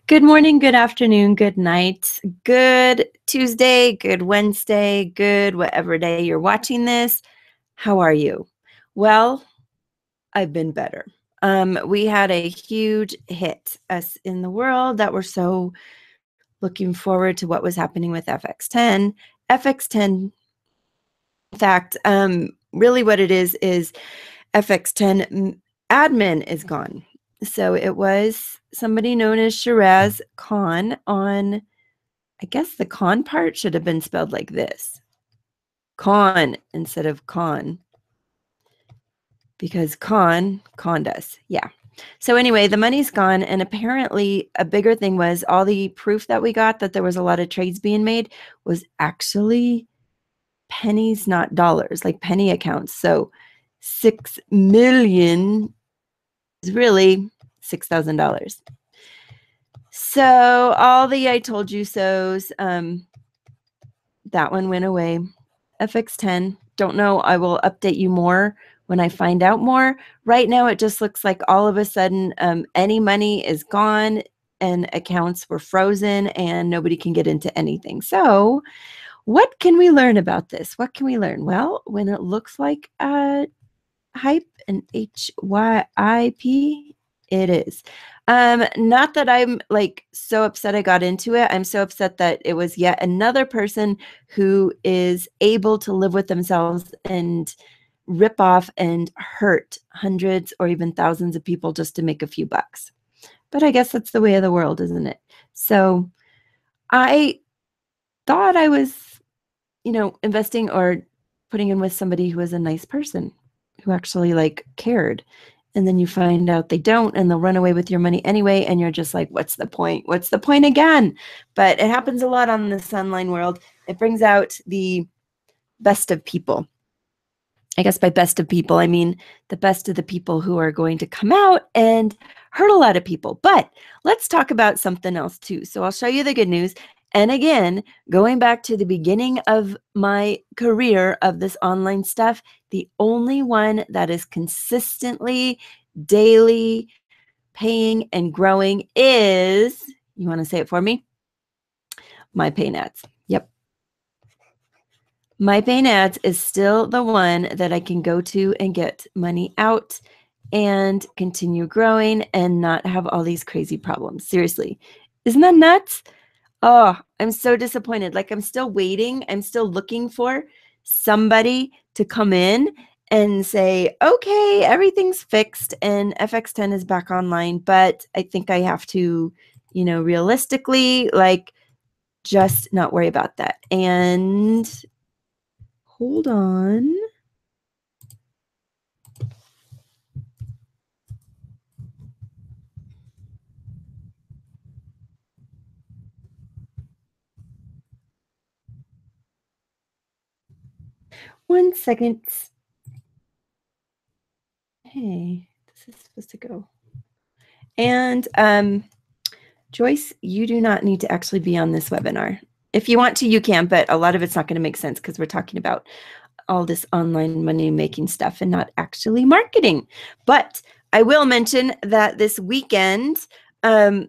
Good morning, good afternoon, good night, good Tuesday, good Wednesday, good whatever day you're watching this. How are you? Well, I've been better. We had a huge hit us in the world that we're so looking forward to what was happening with FX10. FX10, in fact, really what it is FX10 admin is gone. So it was somebody known as Shiraz Khan on, I guess the Khan part should have been spelled like this. Khan instead of Khan. Because conned us. Yeah. So anyway, the money's gone. And apparently a bigger thing was all the proof that we got that there was a lot of trades being made was actually pennies, not dollars, like penny accounts. So 6 million is really $6,000. So all the I told you so's, that one went away. FX10, don't know. I will update you more when I find out more. Right now, it just looks like all of a sudden any money is gone and accounts were frozen and nobody can get into anything. So what can we learn about this? What can we learn? Well, when it looks like hype and HYIP, it is. Not that I'm like so upset I got into it. I'm so upset that it was yet another person who is able to live with themselves and rip off and hurt hundreds or even thousands of people just to make a few bucks. But I guess that's the way of the world, isn't it? So I thought I was, investing or putting in with somebody who was a nice person, who actually like cared. And then you find out they don't, and they'll run away with your money anyway. And you're just like, what's the point? What's the point again? But it happens a lot on this online world. It brings out the best of people. I guess by best of people, I mean the best of the people who are going to come out and hurt a lot of people. But let's talk about something else too. So I'll show you the good news. And again, going back to the beginning of my career of this online stuff, the only one that is consistently, daily paying and growing is, you want to say it for me? My paying ads. Yep. My paying ads is still the one that I can go to and get money out and continue growing and not have all these crazy problems. Seriously. Isn't that nuts? Oh, I'm so disappointed. Like I'm still waiting. I'm still looking for somebody to come in and say, okay, everything's fixed and FX10 is back online. But I think I have to, realistically, like just not worry about that. And hold on. One second. Hey, this is supposed to go. And Joyce, you do not need to actually be on this webinar. If you want to, you can, but a lot of it's not going to make sense because we're talking about all this online money making stuff and not actually marketing. But I will mention that this weekend, I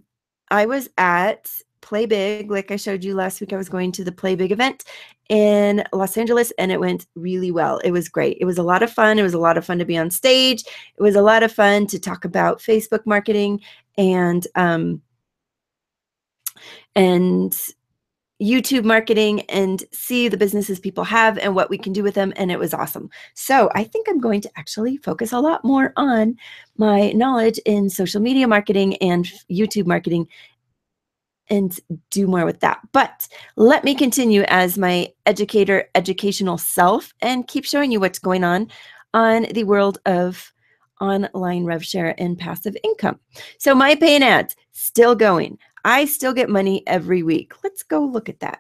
was at Play Big. Like I showed you last week, I was going to the Play Big event in Los Angeles, and it went really well. It was great. It was a lot of fun. It was a lot of fun to be on stage. It was a lot of fun to talk about Facebook marketing and YouTube marketing and see the businesses people have and what we can do with them. And it was awesome. So I think I'm going to actually focus a lot more on my knowledge in social media marketing and YouTube marketing and do more with that. But let me continue as my educational self and keep showing you what's going on the world of online rev share and passive income. So my paying ads still going. I still get money every week. Let's go look at that.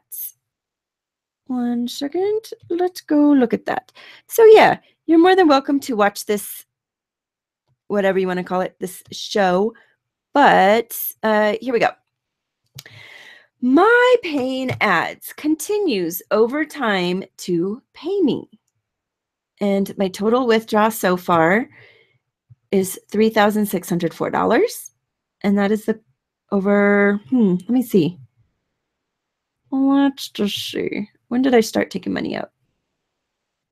One second. Let's go look at that. So yeah, you're more than welcome to watch this, whatever you want to call it, this show. But here we go. My paying ads continues over time to pay me. And my total withdrawal so far is $3,604. And that is the over, let me see. Let's just see. When did I start taking money out?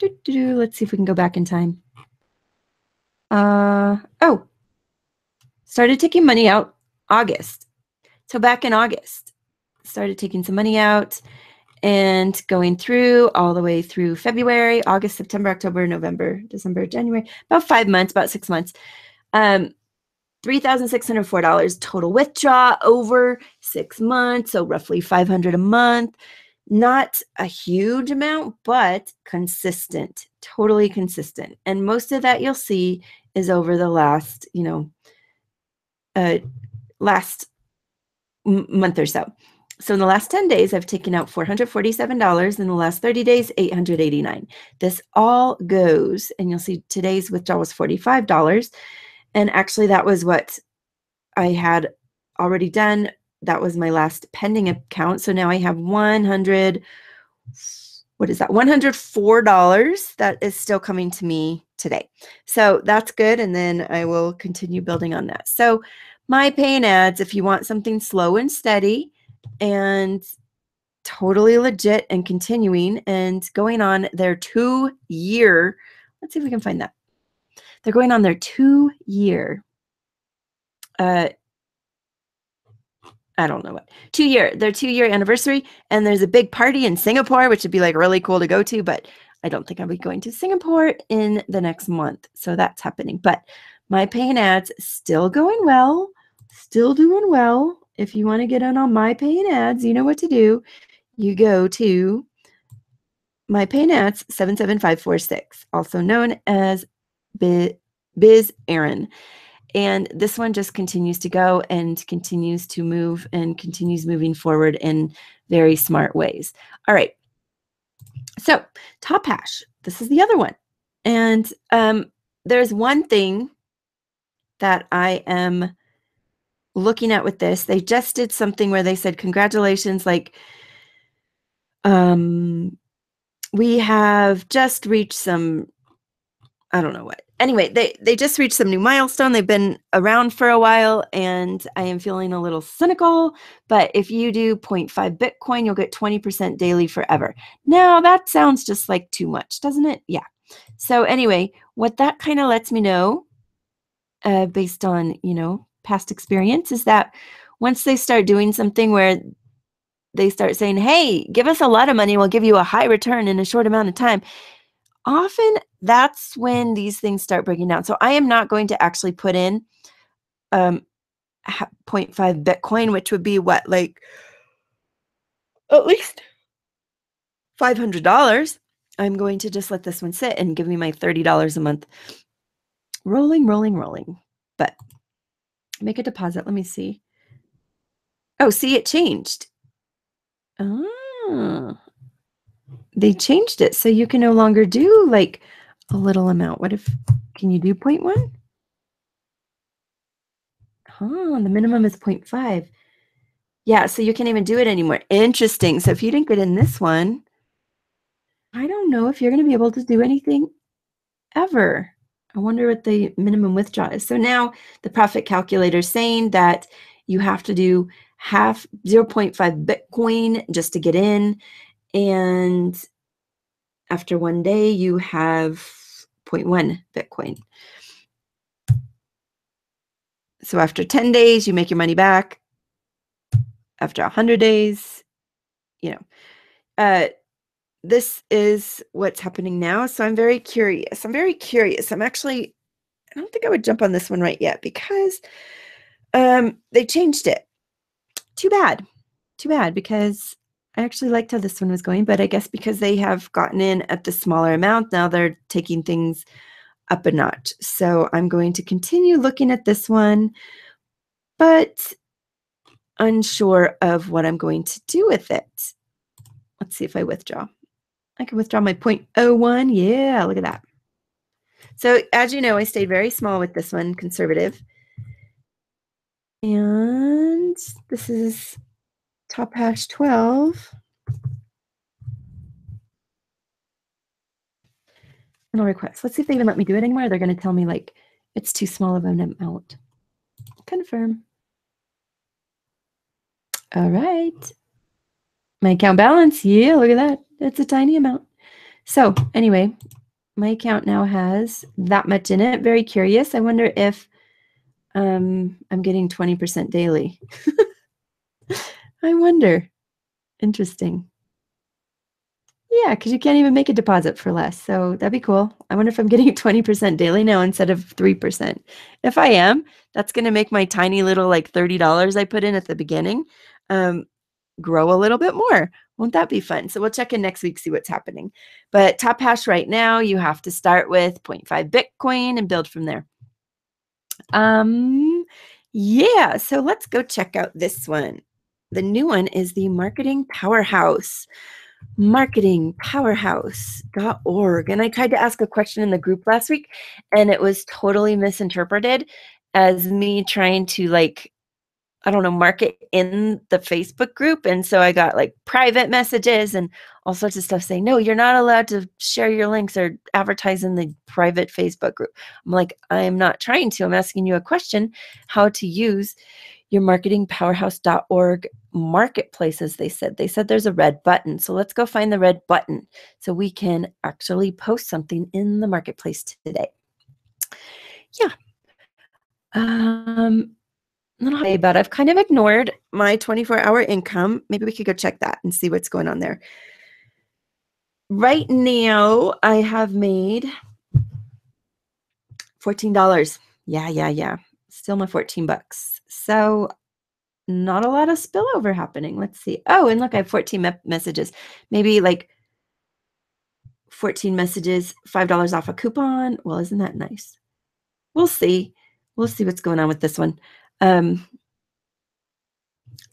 Let's see if we can go back in time. Oh, started taking money out August. So back in August, started taking some money out and going through all the way through February, August, September, October, November, December, January, about 5 months, about 6 months. $3,604 total withdraw over 6 months, so roughly $500 a month. Not a huge amount, but consistent, totally consistent. And most of that you'll see is over the last, last month or so. So in the last 10 days, I've taken out $447. In the last 30 days, $889. This all goes, and you'll see today's withdrawal was $45. And actually, that was what I had already done. That was my last pending account. So now I have $104 that is still coming to me today. So that's good. And then I will continue building on that. So my paying ads, if you want something slow and steady and totally legit and continuing and going on their 2-year, let's see if we can find that. They're going on their 2-year, I don't know what, their 2-year anniversary. And there's a big party in Singapore, which would be like really cool to go to, but I don't think I'll be going to Singapore in the next month. So that's happening. But my paying ads still going well, still doing well. If you want to get in on my paying ads, you know what to do. You go to my paying ads 77546, also known as Biz Aaron. And this one just continues to go and continues to move and continues moving forward in very smart ways. All right. So TopHash, this is the other one. And there's one thing that I am looking at with this. They just did something where they said, congratulations, like, we have just reached some, I don't know what. Anyway, they just reached some new milestone. They've been around for a while, and I am feeling a little cynical. But if you do 0.5 Bitcoin, you'll get 20% daily forever. Now, that sounds just like too much, doesn't it? Yeah. So anyway, what that kind of lets me know, based on, past experience, is that once they start doing something where they start saying, hey, give us a lot of money, we'll give you a high return in a short amount of time, often that's when these things start breaking down. So I am not going to actually put in 0.5 Bitcoin, which would be what, like at least $500. I'm going to just let this one sit and give me my $30 a month. Rolling. But make a deposit. Let me see. Oh, see, it changed. Oh, they changed it. So you can no longer do like a little amount. Can you do 0.1? The minimum is 0.5. Yeah, so you can't even do it anymore. Interesting. So if you didn't get in this one, I don't know if you're going to be able to do anything ever. I wonder what the minimum withdrawal is. So now the profit calculator is saying that you have to do 0.5 Bitcoin just to get in. And after 1 day, you have 0.1 Bitcoin. So after 10 days, you make your money back. After 100 days, this is what's happening now. So I'm very curious. I don't think I would jump on this one right yet because they changed it. Too bad, because I actually liked how this one was going, but I guess because they have gotten in at the smaller amount, now they're taking things up a notch. So I'm going to continue looking at this one, but unsure of what I'm going to do with it. Let's see if I withdraw. I can withdraw my 0.01. Yeah, look at that. So as you know, I stayed very small with this one, conservative. And this is TopHash 12. And I'll request. Let's see if they even let me do it anymore. They're going to tell me like it's too small of an amount. Confirm. All right. My account balance. Yeah, look at that. It's a tiny amount. So anyway, my account now has that much in it. Very curious. I wonder if I'm getting 20% daily. I wonder. Interesting. Yeah, because you can't even make a deposit for less. So that'd be cool. I wonder if I'm getting 20% daily now instead of 3%. If I am, that's going to make my tiny little like $30 I put in at the beginning grow a little bit more. Won't that be fun? So we'll check in next week, see what's happening. But TopHash right now, you have to start with 0.5 Bitcoin and build from there. Yeah, so let's go check out this one. The new one is the Marketing Powerhouse. MarketingPowerHouseorg. And I tried to ask a question in the group last week, and it was totally misinterpreted as me trying to like, I don't know, market in the Facebook group. And so I got like private messages and all sorts of stuff saying, no, you're not allowed to share your links or advertise in the private Facebook group. I'm like, I'm not trying to. I'm asking you a question, how to use your marketingpowerhouse.org marketplace, as they said. They said there's a red button. So let's go find the red button so we can actually post something in the marketplace today. Yeah. Not today, but I've kind of ignored my 24-hour income. Maybe we could go check that and see what's going on there. Right now, I have made $14. Yeah. Still my 14 bucks. So not a lot of spillover happening. Let's see. Oh, and look, I have 14 messages. Maybe like 14 messages, $5 off a coupon. Well, isn't that nice? We'll see. We'll see what's going on with this one.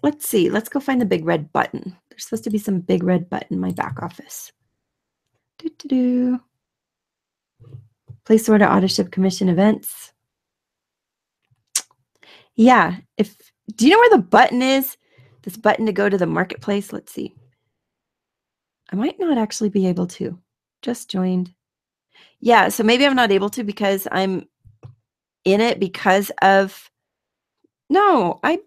Let's see. Let's go find the big red button. There's supposed to be some big red button in my back office. Place order, auto ship, commission events. Yeah. Do you know where the button is? This button to go to the marketplace. Let's see. I might not actually be able to. Just joined. Yeah. So maybe I'm not able to because I'm in it because of. No, I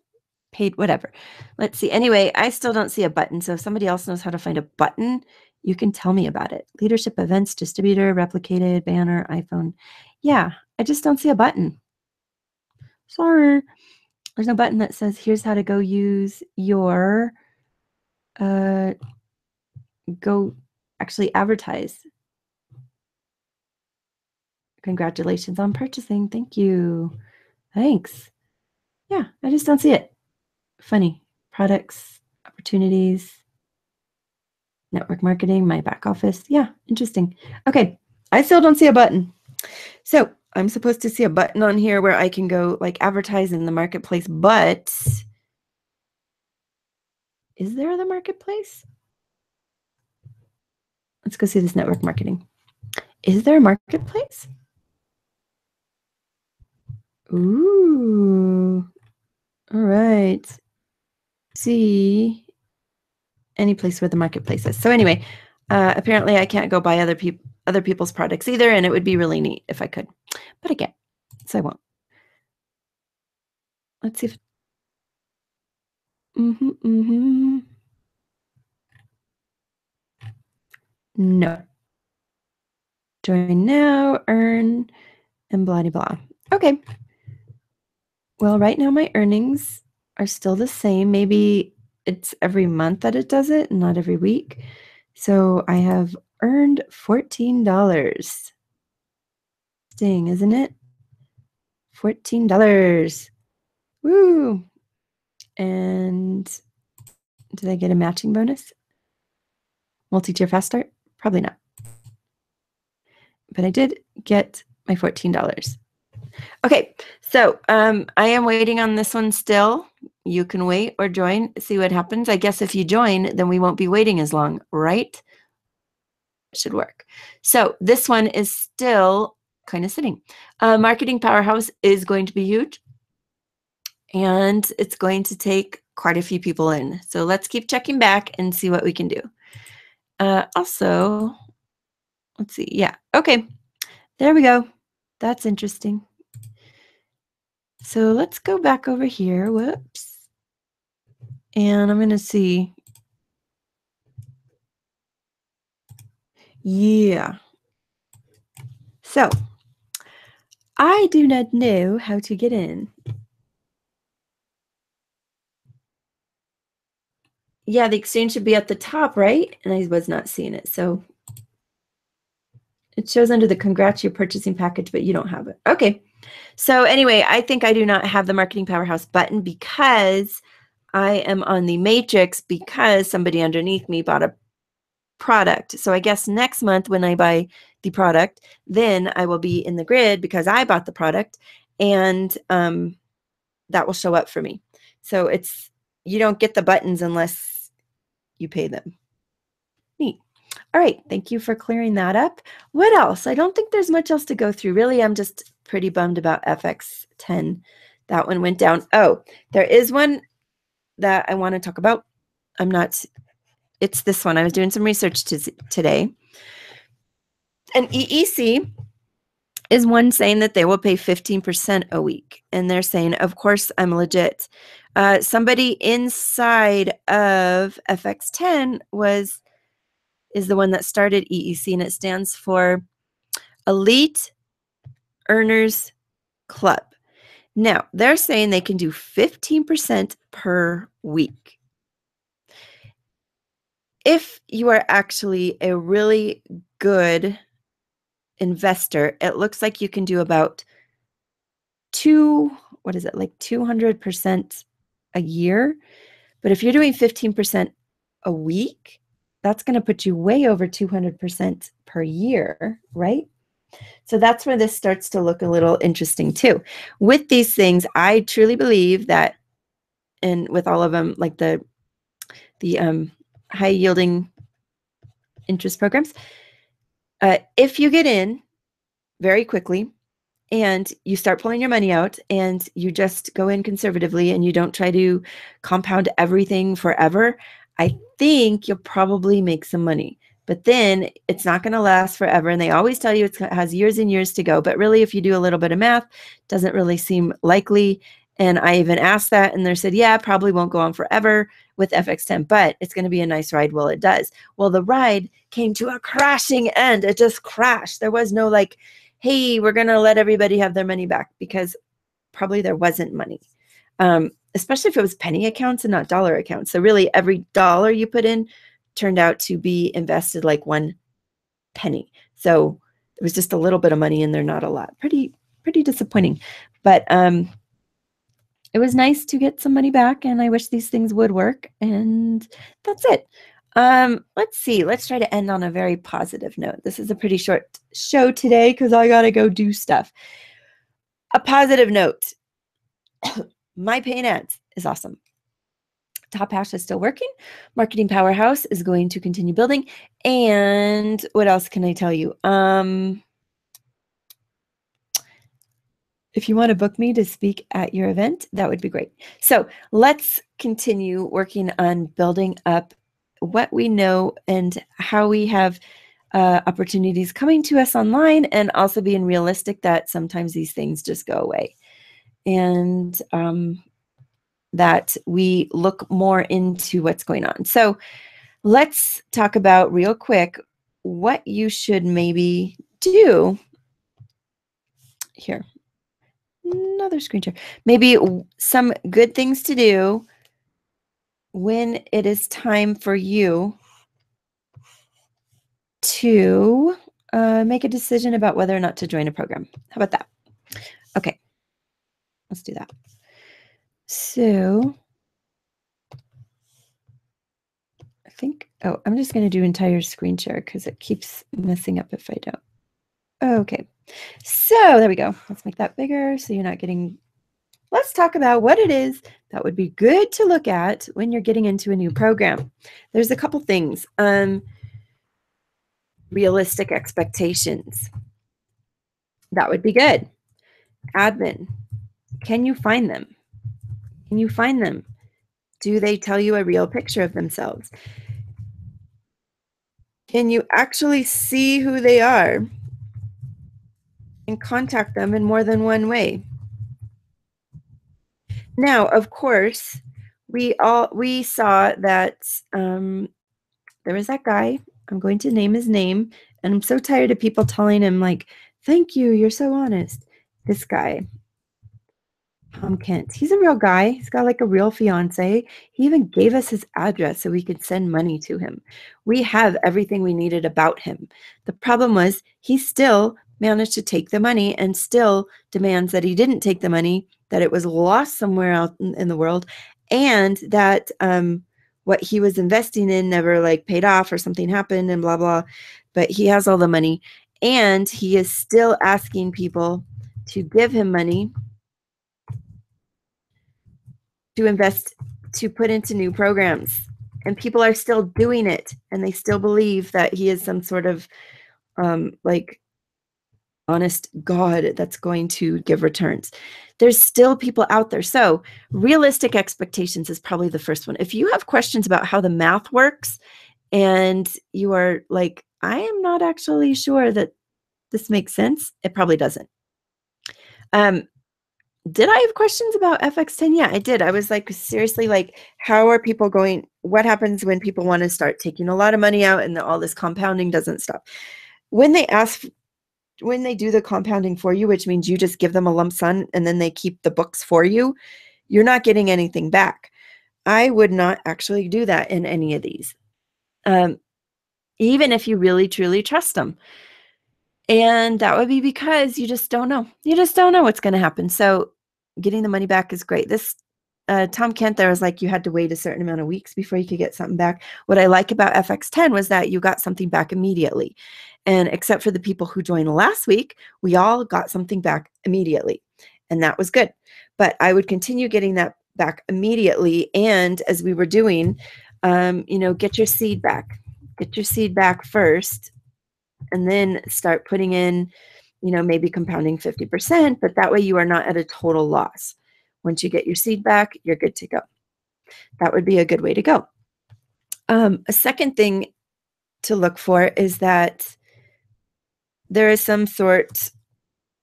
paid whatever. Let's see. Anyway, I still don't see a button. So if somebody else knows how to find a button, you can tell me about it. Leadership events, distributor, replicated, banner, iPhone. Yeah, I just don't see a button. Sorry. There's no button that says, here's how to go use your, go actually advertise. Congratulations on purchasing. Thank you. Thanks. Yeah, I just don't see it. Funny. Products, opportunities, network marketing, my back office. Yeah, interesting. Okay, I still don't see a button. So I'm supposed to see a button on here where I can go like advertise in the marketplace, but is there the marketplace? Let's go see this network marketing. Is there a marketplace? Ooh, all right. See any place where the marketplace is. So anyway, apparently I can't go buy other people's products either, and it would be really neat if I could, but I can't, so I won't. Let's see if. No. Join now, earn, and blah, blah, blah. Okay. Well, right now my earnings are still the same. Maybe it's every month that it does it, not every week. So I have earned $14. Dang, isn't it? $14. Woo! And did I get a matching bonus? Multi-tier fast start? Probably not. But I did get my $14. Okay, so I am waiting on this one still. You can wait or join, see what happens. I guess if you join, then we won't be waiting as long, right? It should work. So this one is still kind of sitting. Marketing Powerhouse is going to be huge, and it's going to take quite a few people in. So let's keep checking back and see what we can do. Also, let's see. Yeah, okay. There we go. That's interesting. So let's go back over here. Whoops. And I'm going to see. Yeah. So I do not know how to get in. Yeah, the exchange should be at the top, right? And I was not seeing it. So it shows under the congrats your purchasing package, but you don't have it. Okay. So anyway, I think I do not have the Marketing Powerhouse button because I am on the matrix because somebody underneath me bought a product. So I guess next month when I buy the product, then I will be in the grid because I bought the product, and that will show up for me. So you don't get the buttons unless you pay them. Neat. All right. Thank you for clearing that up. What else? I don't think there's much else to go through. Really, I'm just pretty bummed about FX10. That one went down. Oh, there is one that I want to talk about. It's this one. I was doing some research today. And EEC is one saying that they will pay 15% a week. And they're saying, of course, I'm legit. Somebody inside of FX10 is the one that started EEC, and it stands for Elite Earners Club. Now, they're saying they can do 15% per week. If you are actually a really good investor, it looks like you can do about 200% a year. But if you're doing 15% a week, that's going to put you way over 200% per year, right? So that's where this starts to look a little interesting too. With these things, I truly believe that, and with all of them, like the high yielding interest programs, if you get in very quickly and you start pulling your money out and you just go in conservatively and you don't try to compound everything forever, I think you'll probably make some money. But then it's not going to last forever. And they always tell you it has years and years to go. But really, if you do a little bit of math, doesn't really seem likely. And I even asked that, and they said, yeah, probably won't go on forever with FX10, but it's going to be a nice ride while it does. Well, the ride came to a crashing end. It just crashed. There was no like, hey, we're going to let everybody have their money back, because probably there wasn't money, especially if it was penny accounts and not dollar accounts. So really every dollar you put in turned out to be invested like 1 penny. So it was just a little bit of money in there, not a lot. Pretty disappointing. But it was nice to get some money back, and I wish these things would work. And that's it. Let's see. Let's try to end on a very positive note. This is a pretty short show today because I got to go do stuff. A positive note. My paying ads is awesome. TopHash is still working. Marketing Powerhouse is going to continue building. And what else can I tell you? If you want to book me to speak at your event, that would be great. So let's continue working on building up what we know and how we have opportunities coming to us online, and also being realistic that sometimes these things just go away. And that we look more into what's going on. So let's talk about real quick what you should maybe do here. Another screen share. Maybe some good things to do when it is time for you to make a decision about whether or not to join a program. How about that? Okay, let's do that. So I think, I'm just going to do entire screen share because it keeps messing up if I don't. Okay, so there we go. Let's make that bigger so you're not getting. Let's talk about what it is that would be good to look at when you're getting into a new program. There's a couple things. Realistic expectations. That would be good. Admin. Can you find them? Can you find them? Do they tell you a real picture of themselves? Can you actually see who they are and contact them in more than one way? Now, of course, we saw that there was that guy. I'm going to name his name, and I'm so tired of people telling him like, "Thank you, you're so honest." This guy, Tom Kent. He's a real guy. He's got like a real fiance. He even gave us his address so we could send money to him. We have everything we needed about him. The problem was he still managed to take the money and still demands that he didn't take the money, that it was lost somewhere out in the world, and that what he was investing in never like paid off or something happened and blah, blah. But he has all the money and he is still asking people to give him money to invest, to put into new programs. And people are still doing it, and they still believe that he is some sort of like honest God that's going to give returns. There's still people out there. So realistic expectations is probably the first one. If you have questions about how the math works and you are like, I am not actually sure that this makes sense, it probably doesn't. Did I have questions about FX10? Yeah, I did. I was like, seriously, like, how are people going? What happens when people want to start taking a lot of money out and all this compounding doesn't stop? When they do the compounding for you, which means you just give them a lump sum and then they keep the books for you, you're not getting anything back. I would not actually do that in any of these, even if you really, truly trust them. And that would be because you just don't know. You just don't know what's going to happen. So getting the money back is great. This Tom Kent there was like you had to wait a certain amount of weeks before you could get something back. What I like about FX10 was that you got something back immediately. And except for the people who joined last week, we all got something back immediately. And that was good. But I would continue getting that back immediately. And as we were doing, get your seed back. Get your seed back first, and then start putting in, maybe compounding 50%, but that way you are not at a total loss. Once you get your seed back, you're good to go. That would be a good way to go. A second thing to look for is that there is some sort,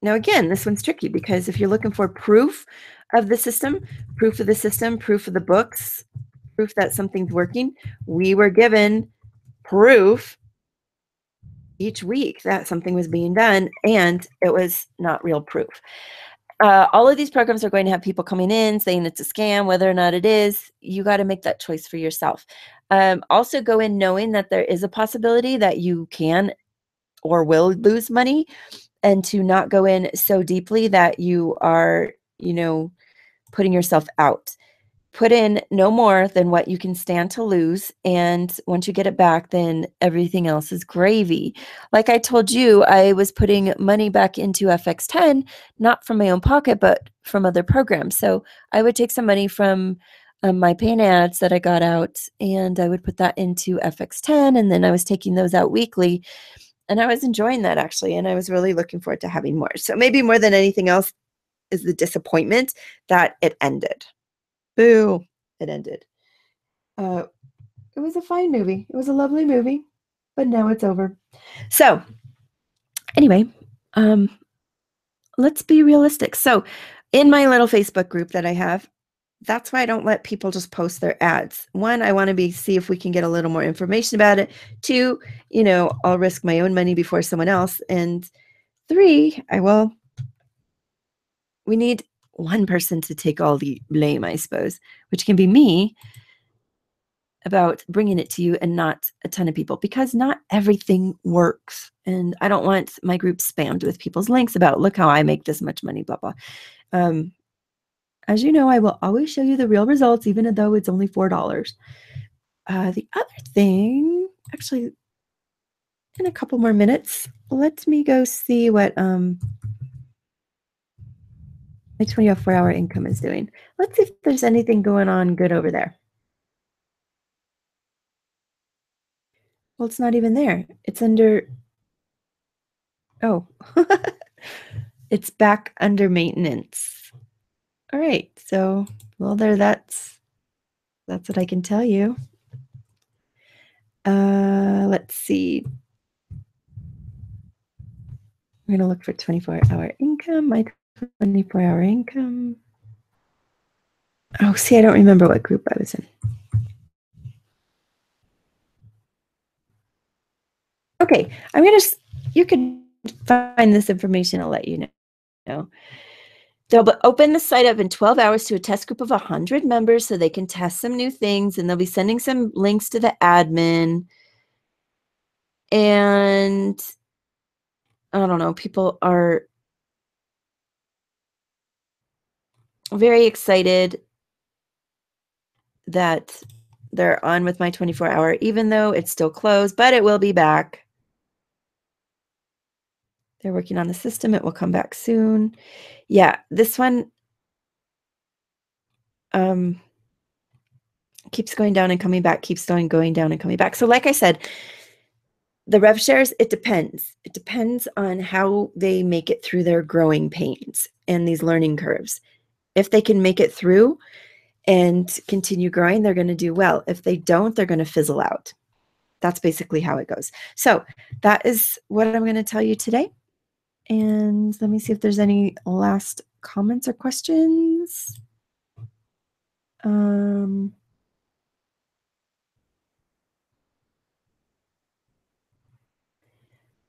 now again, this one's tricky because if you're looking for proof of the system, proof of the books, proof that something's working, we were given proof each week that something was being done, and it was not real proof. All of these programs are going to have people coming in saying it's a scam. Whether or not it is, you got to make that choice for yourself. Also go in knowing that there is a possibility that you can or will lose money, and to not go in so deeply that you are, putting yourself out. Put in no more than what you can stand to lose. And once you get it back, then everything else is gravy. Like I told you, I was putting money back into FX10, not from my own pocket, but from other programs. So I would take some money from my paying ads that I got out, and I would put that into FX10. And then I was taking those out weekly. And I was enjoying that actually. And I was really looking forward to having more. So maybe more than anything else is the disappointment that it ended. Boo, it ended. It was a fine movie. It was a lovely movie, but now it's over. So anyway, let's be realistic. So in my little Facebook group that I have, that's why I don't let people just post their ads. One, I want to see if we can get a little more information about it. Two, I'll risk my own money before someone else. And three, we need one person to take all the blame, I suppose, which can be me, about bringing it to you and not a ton of people, because not everything works. And I don't want my group spammed with people's links about, look how I make this much money, blah, blah. As you know, I will always show you the real results, even though it's only $4. The other thing, actually, in a couple more minutes, let me go see what my 24-hour income is doing. Let's see if there's anything going on good over there. Well, it's not even there. It's under, oh, it's back under maintenance. All right, so, well, that's what I can tell you. Let's see. We're gonna look for 24-hour income, my 24-hour income. Oh, see, I don't remember what group I was in. Okay, you can find this information. I'll let you know. They'll open the site up in 12 hours to a test group of 100 members so they can test some new things, and they'll be sending some links to the admin. And I don't know, people are very excited that they're on with my 24-hour, even though it's still closed, but it will be back. They're working on the system. It will come back soon. Yeah, this one keeps going down and coming back, keeps going down and coming back. So like I said, the rev shares, it depends. It depends on how they make it through their growing pains and these learning curves. If they can make it through and continue growing, they're going to do well. If they don't, they're going to fizzle out. That's basically how it goes. So that is what I'm going to tell you today. And let me see if there's any last comments or questions.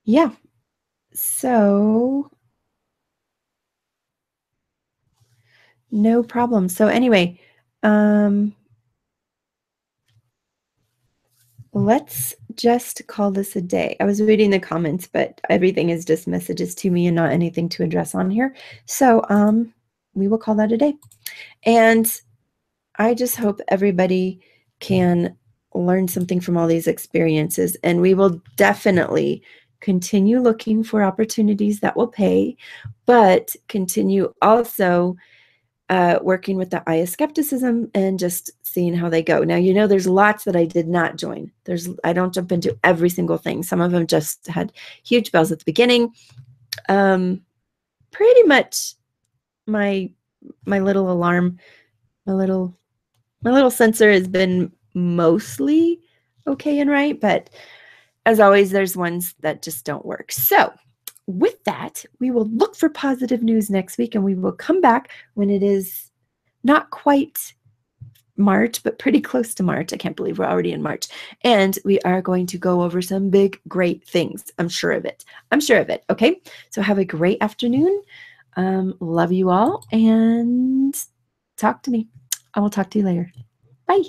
Yeah. So no problem. So anyway, let's just call this a day. I was reading the comments, but everything is just messages to me and not anything to address on here. So we will call that a day. And I just hope everybody can learn something from all these experiences. And we will definitely continue looking for opportunities that will pay, but continue also working with the eye of skepticism and just seeing how they go. Now, you know, there's lots that I did not join. I don't jump into every single thing. Some of them just had huge bells at the beginning. Pretty much my little alarm, my little sensor has been mostly okay and right, but as always, there's ones that just don't work. So with that, we will look for positive news next week, and we will come back when it is not quite March, but pretty close to March. I can't believe we're already in March. And we are going to go over some big, great things. I'm sure of it. I'm sure of it. Okay. So have a great afternoon. Love you all, and talk to me. I will talk to you later. Bye.